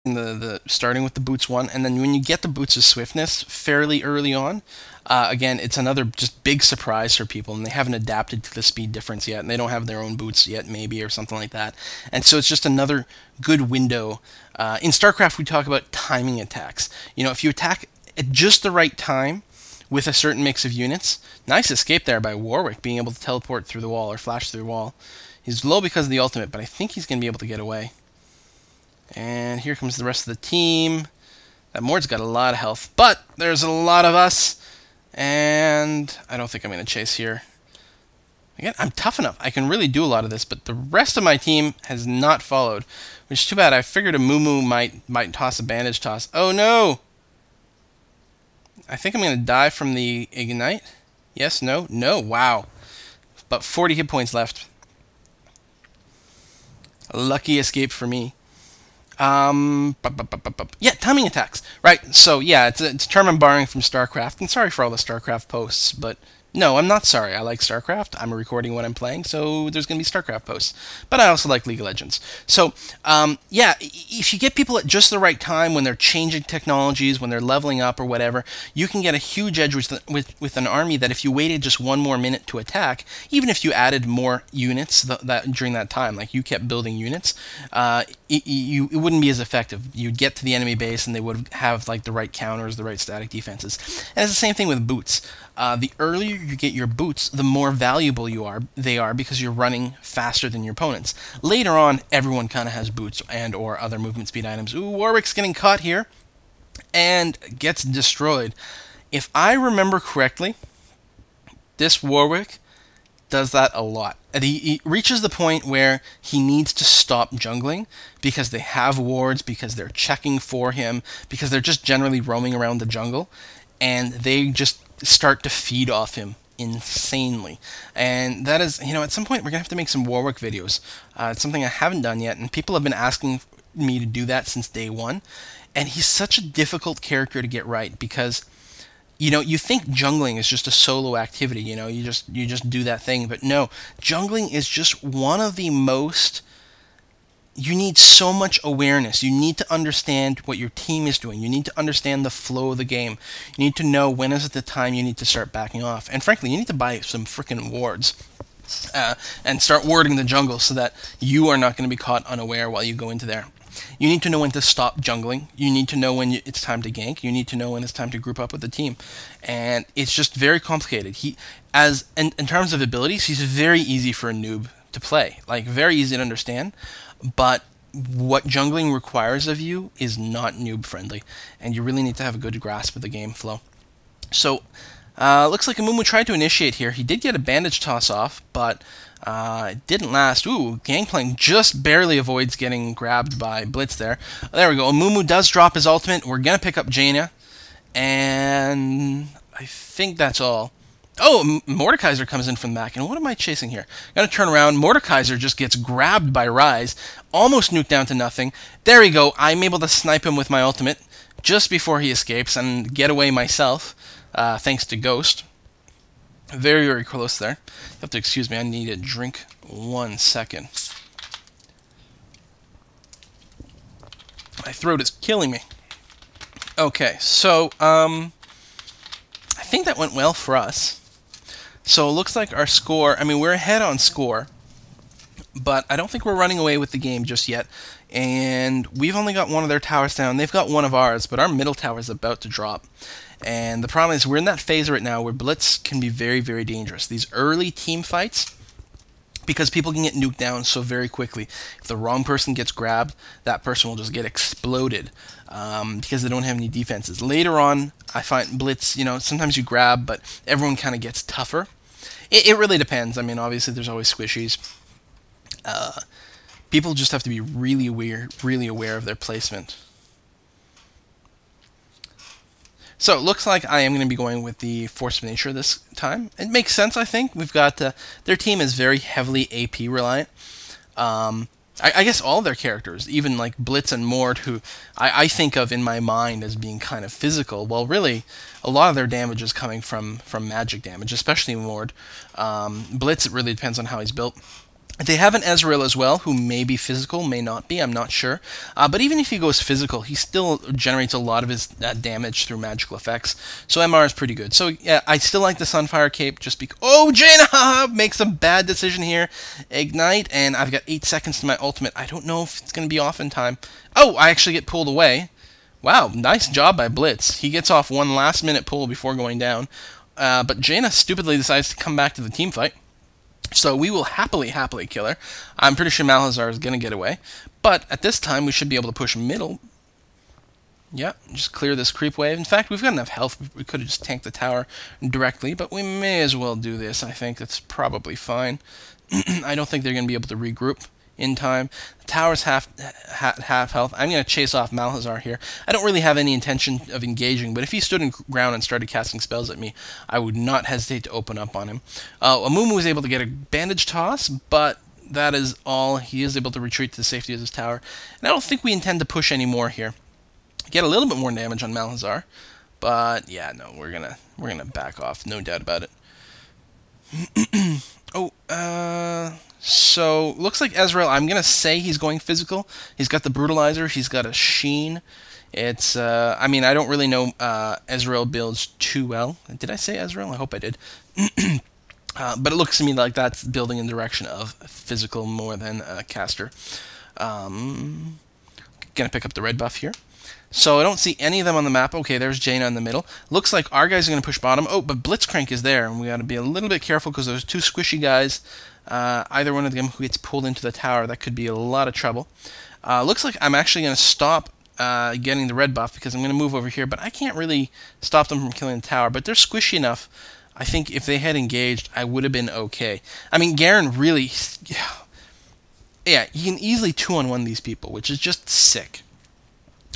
the starting with the boots one, and then when you get the boots of swiftness fairly early on, again, it's another just big surprise for people, and they haven't adapted to the speed difference yet, and they don't have their own boots yet, maybe, or something like that. And so it's just another good window. In StarCraft, we talk about timing attacks. You know, if you attack at just the right time with a certain mix of units, nice escape there by Warwick, being able to teleport through the wall or flash through the wall. He's low because of the ultimate, but I think he's going to be able to get away. And here comes the rest of the team. That Mord's got a lot of health, but there's a lot of us, and I don't think I'm going to chase here. Again, I'm tough enough. I can really do a lot of this, but the rest of my team has not followed, which is too bad. I figured a Moo might toss a bandage toss. Oh no! I think I'm going to die from the ignite. Yes, no, no, wow. But 40 hit points left. A lucky escape for me. Yeah, timing attacks. Right, so yeah, it's a term I'm borrowing from StarCraft, and sorry for all the StarCraft posts, but no, I'm not sorry. I like StarCraft. I'm recording what I'm playing, so there's going to be StarCraft posts. But I also like League of Legends. So, yeah, if you get people at just the right time when they're changing technologies, when they're leveling up or whatever, you can get a huge edge with an army that if you waited just one more minute to attack, even if you added more units during that time, like you kept building units, it wouldn't be as effective. You'd get to the enemy base and they would have like the right counters, the right static defenses. And it's the same thing with boots. The earlier you get your boots, the more valuable they are because you're running faster than your opponents. Later on, everyone kind of has boots and or other movement speed items. Ooh, Warwick's getting caught here and gets destroyed. If I remember correctly, this Warwick does that a lot. And he reaches the point where he needs to stop jungling because they have wards, because they're checking for him, because they're just generally roaming around the jungle, and they just start to feed off him insanely. And that is, you know, at some point we're going to have to make some Warwick videos. It's something I haven't done yet, and people have been asking me to do that since day one. And he's such a difficult character to get right because, you know, you think jungling is just a solo activity, you know, you just do that thing, but no, jungling is just one of the most... You need so much awareness. You need to understand what your team is doing. You need to understand the flow of the game. You need to know when is it the time you need to start backing off. And frankly, you need to buy some freaking wards and start warding the jungle so that you are not going to be caught unaware while you go into there. You need to know when to stop jungling. You need to know when it's time to gank. You need to know when it's time to group up with the team. And it's just very complicated. In terms of abilities, he's very easy for a noob to play. Like, very easy to understand. But what jungling requires of you is not noob friendly, and you really need to have a good grasp of the game flow. So, looks like Amumu tried to initiate here. He did get a bandage toss off, but it didn't last. Ooh, Gangplank just barely avoids getting grabbed by Blitz there. There we go. Amumu does drop his ultimate. We're going to pick up Jaina, and I think that's all. Oh, Mordekaiser comes in from the back, and what am I chasing here? Gotta turn around. Mordekaiser just gets grabbed by Ryze, almost nuked down to nothing. There we go. I'm able to snipe him with my ultimate just before he escapes and get away myself, thanks to Ghost. Very, very close there. You have to excuse me. I need a drink 1 second. My throat is killing me. Okay, so I think that went well for us. So it looks like our score, I mean, we're ahead on score, but I don't think we're running away with the game just yet. And we've only got one of their towers down. They've got one of ours, but our middle tower is about to drop. And the problem is we're in that phase right now where Blitz can be very, very dangerous. These early team fights, because people can get nuked down so very quickly. If the wrong person gets grabbed, that person will just get exploded because they don't have any defenses. Later on, I find Blitz, you know, sometimes you grab, but everyone kind of gets tougher. It really depends. I mean, obviously, there's always squishies. People just have to be really aware of their placement. So it looks like I am going to be going with the Force of Nature this time. It makes sense, I think. We've got their team is very heavily AP reliant. I guess all their characters, even like Blitz and Mord, who I think of in my mind as being kind of physical. Well, really, a lot of their damage is coming from magic damage, especially Mord. Blitz, it really depends on how he's built. They have an Ezreal as well, who may be physical, may not be, I'm not sure. But even if he goes physical, he still generates a lot of his damage through magical effects. So MR is pretty good. So yeah, I still like the Sunfire Cape just because... Oh, Jaina makes a bad decision here. Ignite, and I've got 8 seconds to my ultimate. I don't know if it's going to be off in time. Oh, I actually get pulled away. Wow, nice job by Blitz. He gets off one last-minute pull before going down. But Jaina stupidly decides to come back to the team fight. So we will happily kill her. I'm pretty sure Malazar is going to get away. But at this time, we should be able to push middle. Yeah, just clear this creep wave. In fact, we've got enough health. We could have just tanked the tower directly, but we may as well do this. I think that's probably fine. I don't think they're going to be able to regroup in time. The tower's half health. I'm going to chase off Malazar here. I don't really have any intention of engaging, but if he stood in ground and started casting spells at me, I would not hesitate to open up on him. Amumu was able to get a bandage toss, but that is all. He is able to retreat to the safety of his tower. And I don't think we intend to push any more here. Get a little bit more damage on Malazar, but yeah, no, we're gonna back off, no doubt about it. So looks like Ezreal. I'm gonna say he's going physical. He's got the brutalizer. He's got a sheen. It's I mean, I don't really know Ezreal builds too well. Did I say Ezreal? I hope I did. But it looks to me like that's building in the direction of physical more than caster. Gonna pick up the red buff here. So I don't see any of them on the map. Okay, there's Jaina in the middle. Looks like our guys are going to push bottom. Oh, but Blitzcrank is there, and we got to be a little bit careful because there's two squishy guys. Either one of them who gets pulled into the tower, that could be a lot of trouble. Looks like I'm actually going to stop getting the red buff because I'm going to move over here, but I can't really stop them from killing the tower. But they're squishy enough. I think if they had engaged, I would have been okay. I mean, Garen really... Yeah, he can easily 2-on-1 these people, which is just sick.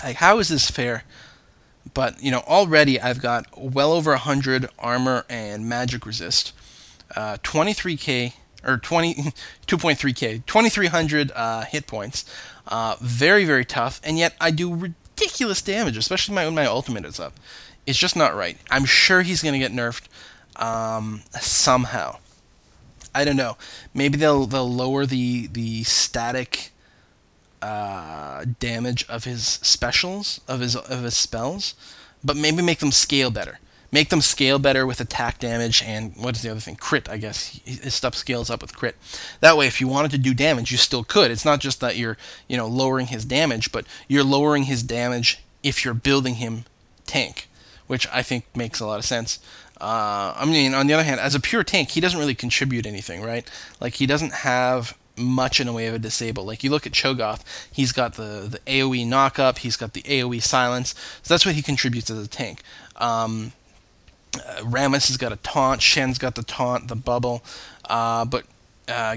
Like, how is this fair? But, you know, already I've got well over 100 armor and magic resist. 23k, or 2.3k, 2300 hit points. Very, very tough, and yet I do ridiculous damage, especially when my ultimate is up. It's just not right. I'm sure he's going to get nerfed somehow. I don't know. Maybe they'll lower the static... damage of his specials, of his spells, but maybe make them scale better. Make them scale better with attack damage and what is the other thing? Crit, I guess. His stuff scales up with crit. That way, if you wanted to do damage, you still could. It's not just that you're, you know, lowering his damage, but you're lowering his damage if you're building him tank, which I think makes a lot of sense. I mean, on the other hand, as a pure tank, he doesn't really contribute anything, right? Like, he doesn't have much in the way of a disable. Like, you look at Cho'Gath, he's got the AoE knock-up, he's got the AoE silence, so that's what he contributes as a tank. Rammus has got a taunt, Shen's got the taunt, the bubble, but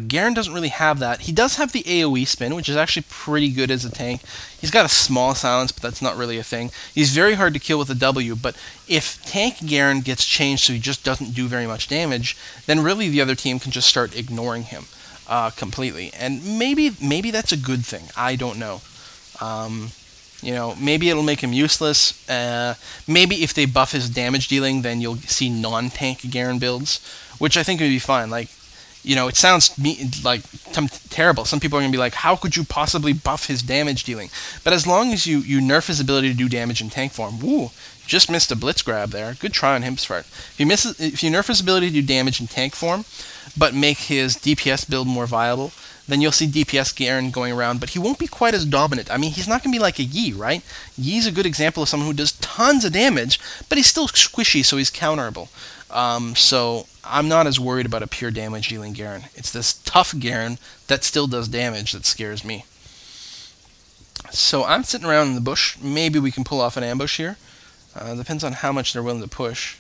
Garen doesn't really have that. He does have the AoE spin, which is actually pretty good as a tank. He's got a small silence, but that's not really a thing. He's very hard to kill with a W, but if tank Garen gets changed so he just doesn't do very much damage, then really the other team can just start ignoring him. Completely, and maybe that's a good thing. I don't know. You know, maybe it'll make him useless. Maybe if they buff his damage dealing, then you'll see non-tank Garen builds, which I think would be fine. Like, you know, it sounds terrible. Some people are gonna be like, "How could you possibly buff his damage dealing?" But as long as you nerf his ability to do damage in tank form, woo, just missed a blitz grab there. Good try on his part. If you nerf his ability to do damage in tank form, but make his DPS build more viable, then you'll see DPS Garen going around, but he won't be quite as dominant. I mean, he's not going to be like a Yi, right? Yi's a good example of someone who does tons of damage, but he's still squishy, so he's counterable. So I'm not as worried about a pure damage dealing Garen. It's this tough Garen that still does damage that scares me. So I'm sitting around in the bush. Maybe we can pull off an ambush here. Depends on how much they're willing to push.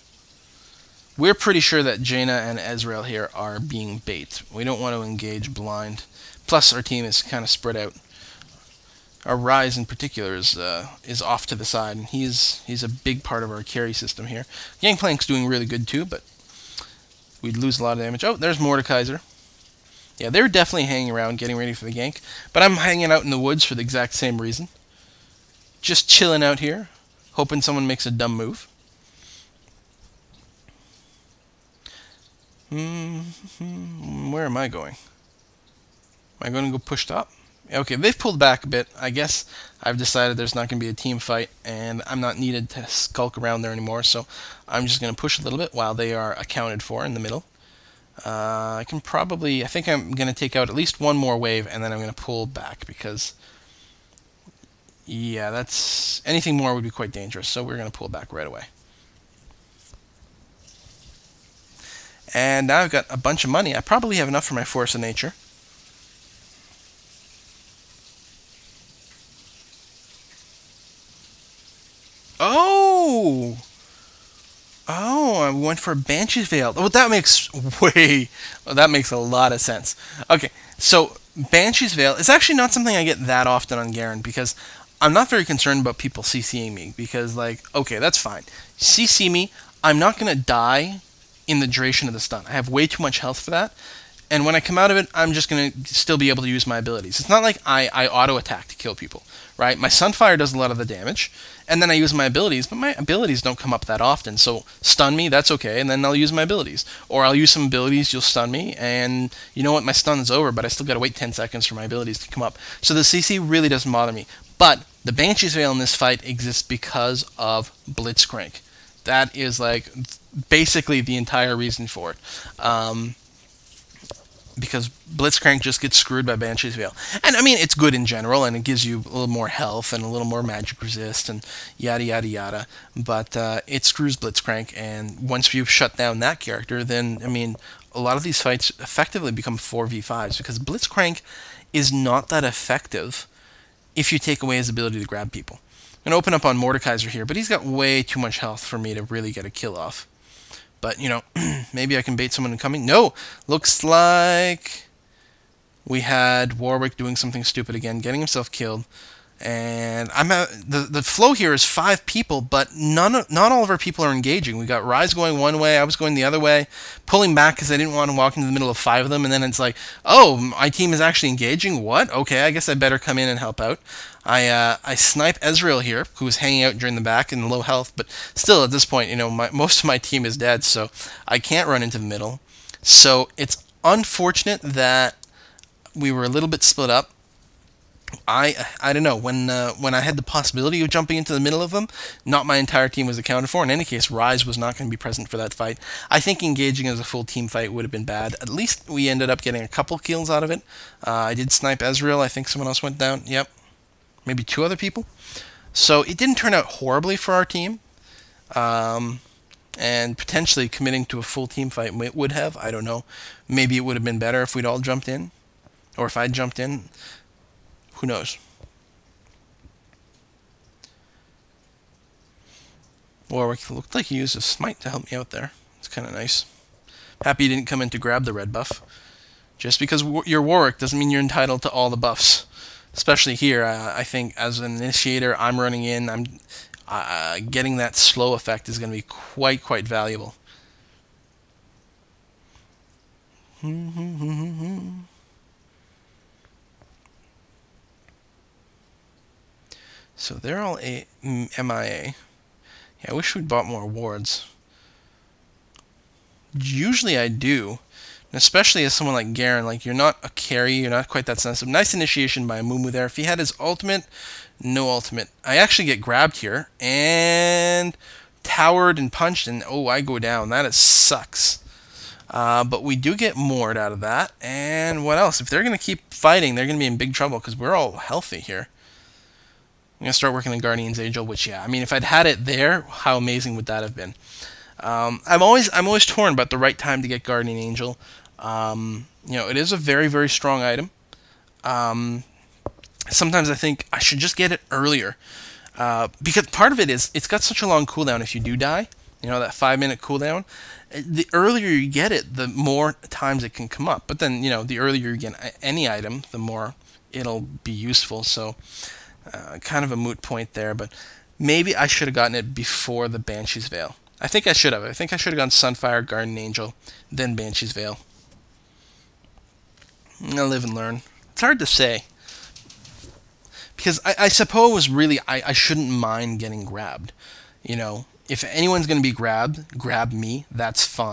We're pretty sure that Jaina and Ezreal here are being bait. We don't want to engage blind. Plus, our team is kind of spread out. Our Ryze in particular is off to the side, and he's a big part of our carry system here. Gangplank's doing really good too, but we'd lose a lot of damage. Oh, there's Mordekaiser. Yeah, they're definitely hanging around, getting ready for the gank. But I'm hanging out in the woods for the exact same reason. Just chilling out here, hoping someone makes a dumb move. Where am I going? Am I going to go push top? Okay, they've pulled back a bit. I guess I've decided there's not going to be a team fight, and I'm not needed to skulk around there anymore, so I'm just going to push a little bit while they are accounted for in the middle. I think I'm going to take out at least one more wave, and then I'm going to pull back, because, yeah, anything more would be quite dangerous, so we're going to pull back right away. And now I've got a bunch of money. I probably have enough for my Force of Nature. Oh! Oh, I went for Banshee's Veil. Oh, that makes that makes a lot of sense. Okay, so Banshee's Veil is actually not something I get that often on Garen, because I'm not very concerned about people CCing me, because, like, okay, that's fine. CC me, I'm not going to die in the duration of the stun. I have way too much health for that. And when I come out of it, I'm just going to still be able to use my abilities. It's not like I auto-attack to kill people, right? My Sunfire does a lot of the damage, and then I use my abilities, but my abilities don't come up that often. So stun me, that's okay, and then I'll use my abilities. Or I'll use some abilities, you'll stun me, and you know what, my stun is over, but I still got to wait 10 seconds for my abilities to come up. So the CC really doesn't bother me. But the Banshee's Veil in this fight exists because of Blitzcrank. That is, like, basically the entire reason for it. Because Blitzcrank just gets screwed by Banshee's Veil. And, I mean, it's good in general, and it gives you a little more health and a little more magic resist and yada yada yada. But it screws Blitzcrank, and once you've shut down that character, then, I mean, a lot of these fights effectively become 4v5s, because Blitzcrank is not that effective if you take away his ability to grab people. I'm going to open up on Mordekaiser here, but he's got way too much health for me to really get a kill off. But, you know, maybe I can bait someone coming. No! Looks like we had Warwick doing something stupid again, getting himself killed. And the flow here is 5 people, but not all of our people are engaging. We got Rise going one way, I was going the other way, pulling back because I didn't want to walk into the middle of 5 of them, and then it's like, oh, my team is actually engaging? What? Okay, I guess I better come in and help out. I snipe Ezreal here, who was hanging out during the back in low health, but still at this point, you know, most of my team is dead, so I can't run into the middle. So it's unfortunate that we were a little bit split up. I don't know, when I had the possibility of jumping into the middle of them, not my entire team was accounted for. In any case, Rise was not going to be present for that fight. I think engaging as a full team fight would have been bad. At least we ended up getting a couple kills out of it. I did snipe Ezreal. I think someone else went down. Yep. Maybe 2 other people. So it didn't turn out horribly for our team. And potentially committing to a full team fight would have. I don't know. Maybe it would have been better if we'd all jumped in. Or if I'd jumped in. Who knows? Warwick looked like he used a smite to help me out there. It's kind of nice. Happy he didn't come in to grab the red buff. Just because you're Warwick doesn't mean you're entitled to all the buffs. Especially here, I think as an initiator, I'm running in. I'm getting that slow effect is going to be quite valuable. So they're all MIA. Yeah, I wish we'd bought more wards. Usually I do. And especially as someone like Garen, like, you're not a carry, you're not quite that sensitive. Nice initiation by Mumu there. If he had his ultimate, no ultimate. I actually get grabbed here, and towered and punched, and oh, I go down. That sucks. But we do get moored out of that, and what else? If they're going to keep fighting, they're going to be in big trouble, because we're all healthy here. I'm going to start working on Guardian's Angel, which, yeah, I mean, if I'd had it there, how amazing would that have been? I'm always torn about the right time to get Guardian Angel. You know, it is a very strong item. Sometimes I think I should just get it earlier. Because part of it is, it's got such a long cooldown if you do die. You know, that 5-minute cooldown. The earlier you get it, the more times it can come up. But then, you know, the earlier you get any item, the more it'll be useful. So, kind of a moot point there. But maybe I should have gotten it before the Banshee's Veil. I think I should have. I think I should have gone Sunfire, Guardian Angel, then Banshee's Veil. I'll live and learn. It's hard to say. Because I suppose, really, I shouldn't mind getting grabbed. You know, if anyone's going to be grabbed, grab me. That's fine.